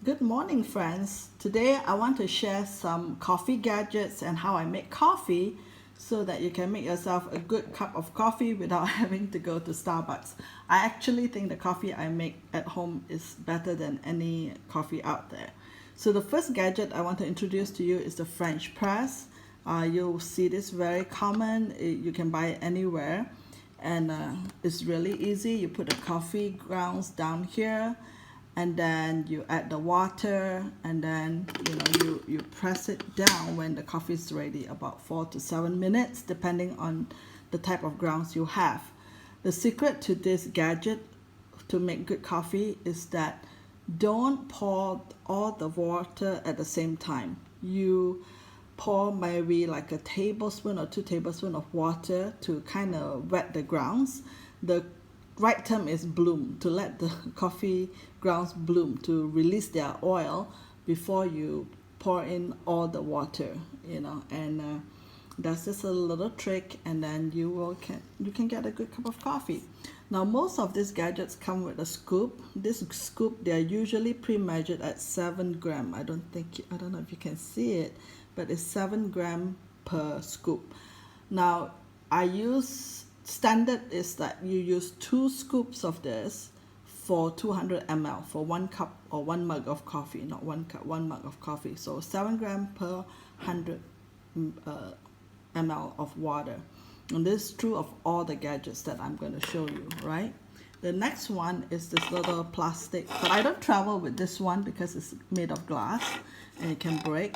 Good morning, friends. Today I want to share some coffee gadgets and how I make coffee so that you can make yourself a good cup of coffee without having to go to Starbucks. I actually think the coffee I make at home is better than any coffee out there. So the first gadget I want to introduce to you is the French press. You'll see this very common. You can buy it anywhere, and it's really easy. You put the coffee grounds down here, and then you add the water, and then you press it down when the coffee is ready, about 4 to 7 minutes depending on the type of grounds you have. The secret to this gadget to make good coffee is that don't pour all the water at the same time. You pour maybe like a tablespoon or 2 tablespoons of water to kind of wet the grounds. The right term is bloom, to let the coffee grounds bloom, to release their oil before you pour in all the water, and that's just a little trick, and then you can get a good cup of coffee. Now, most of these gadgets come with a scoop. This scoop, they are usually pre-measured at 7 gram. I don't know if you can see it, but it's 7 gram per scoop. Now, standard is that you use 2 scoops of this for 200 ml for 1 cup or 1 mug of coffee, not 1 cup, 1 mug of coffee. So 7 gram per 100 ml of water. And this is true of all the gadgets that I'm going to show you, right? The next one is this little plastic, but I don't travel with this one because it's made of glass and it can break.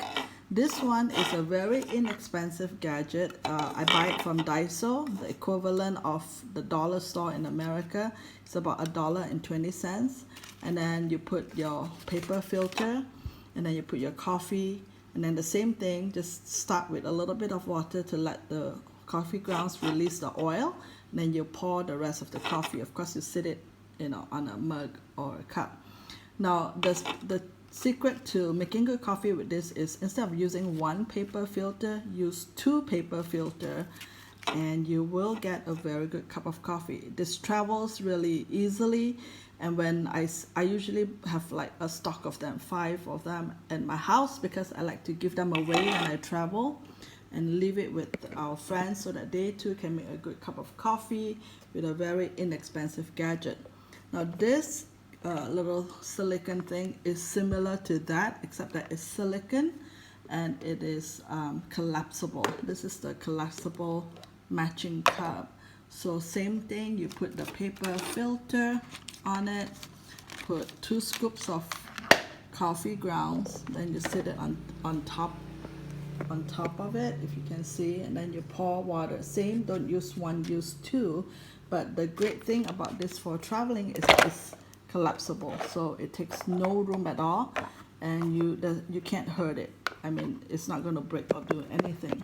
This one is a very inexpensive gadget. I buy it from Daiso, the equivalent of the dollar store in America. It's about $1.20. And then you put your paper filter, and then you put your coffee, and then the same thing, just start with a little bit of water to let the coffee grounds release the oil. And then you pour the rest of the coffee. Of course, you sit it, on a mug or a cup. Now, the secret to making good coffee with this is, instead of using 1 paper filter, use 2 paper filter, and you will get a very good cup of coffee. This travels really easily, and when I usually have like a stock of them, 5 of them in my house, because I like to give them away when I travel and leave it with our friends so that they too can make a good cup of coffee with a very inexpensive gadget. Now, this little silicone thing is similar to that, except that it's silicone and it is collapsible. This is the collapsible matching cup. So same thing, you put the paper filter on it, put 2 scoops of coffee grounds, then you sit it on top of it, if you can see, and then you pour water. Same, don't use 1, use 2. But the great thing about this for traveling is it's collapsible, so it takes no room at all, and you can't hurt it. I mean, it's not going to break or do anything.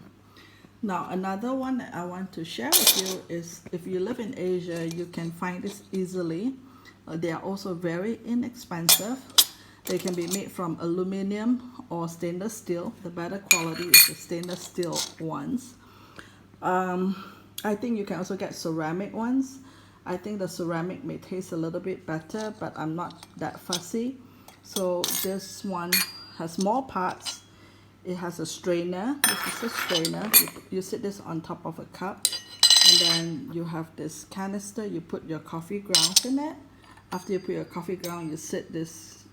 Now, another one that I want to share with you is, if you live in Asia, you can find this easily. They are also very inexpensive. They can be made from aluminum or stainless steel. The better quality is the stainless steel ones. I think you can also get ceramic ones. I think the ceramic may taste a little bit better, but I'm not that fussy. So this one has more parts. It has a strainer. This is a strainer. You sit this on top of a cup, and then you have this canister. You put your coffee grounds in it. After you put your coffee ground, you sit this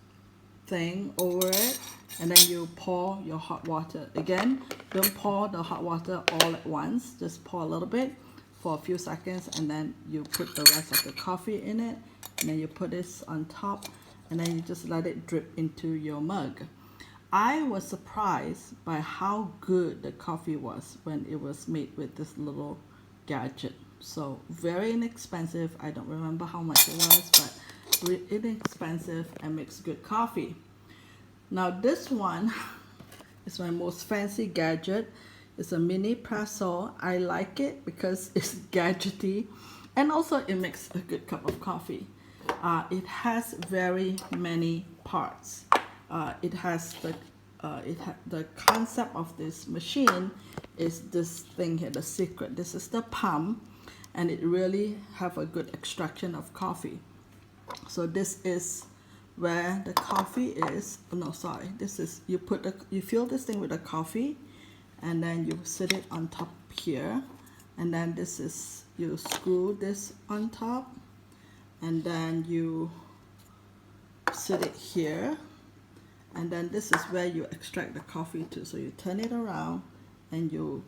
thing over it, and then you pour your hot water. Again, don't pour the hot water all at once. Just pour a little bit for a few seconds, and then you put the rest of the coffee in it, and then you put this on top, and then you just let it drip into your mug. I was surprised by how good the coffee was when it was made with this little gadget. So very inexpensive. I don't remember how much it was, but inexpensive and makes good coffee. Now, this one is my most fancy gadget. It's a mini presso. I like it because it's gadgety, and also it makes a good cup of coffee. It has very many parts. It has the concept of this machine is this thing here, the secret. This is the pump, and it really have a good extraction of coffee. So this is where the coffee is. Oh, no, sorry, this is, you fill this thing with the coffee, and then you sit it on top here, and then this is, you screw this on top, and then you sit it here, and then this is where you extract the coffee to. So you turn it around, and you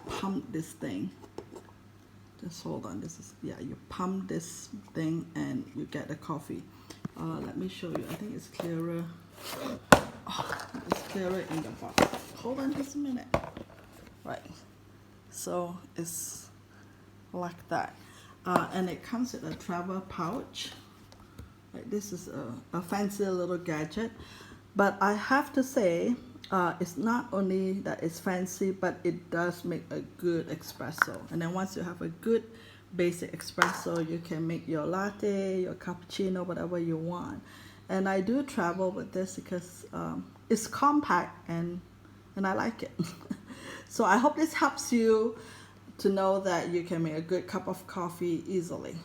pump this thing. Just hold on, this is, yeah, you pump this thing and you get the coffee. Let me show you. I think it's clearer. Oh, it's clearer in the box. Hold on just a minute. Right. So it's like that. And it comes with a travel pouch. Right. This is a fancy little gadget. But I have to say, it's not only that it's fancy, but it does make a good espresso. And then once you have a good basic espresso, you can make your latte, your cappuccino, whatever you want. And I do travel with this because it's compact and I like it. So I hope this helps you to know that you can make a good cup of coffee easily.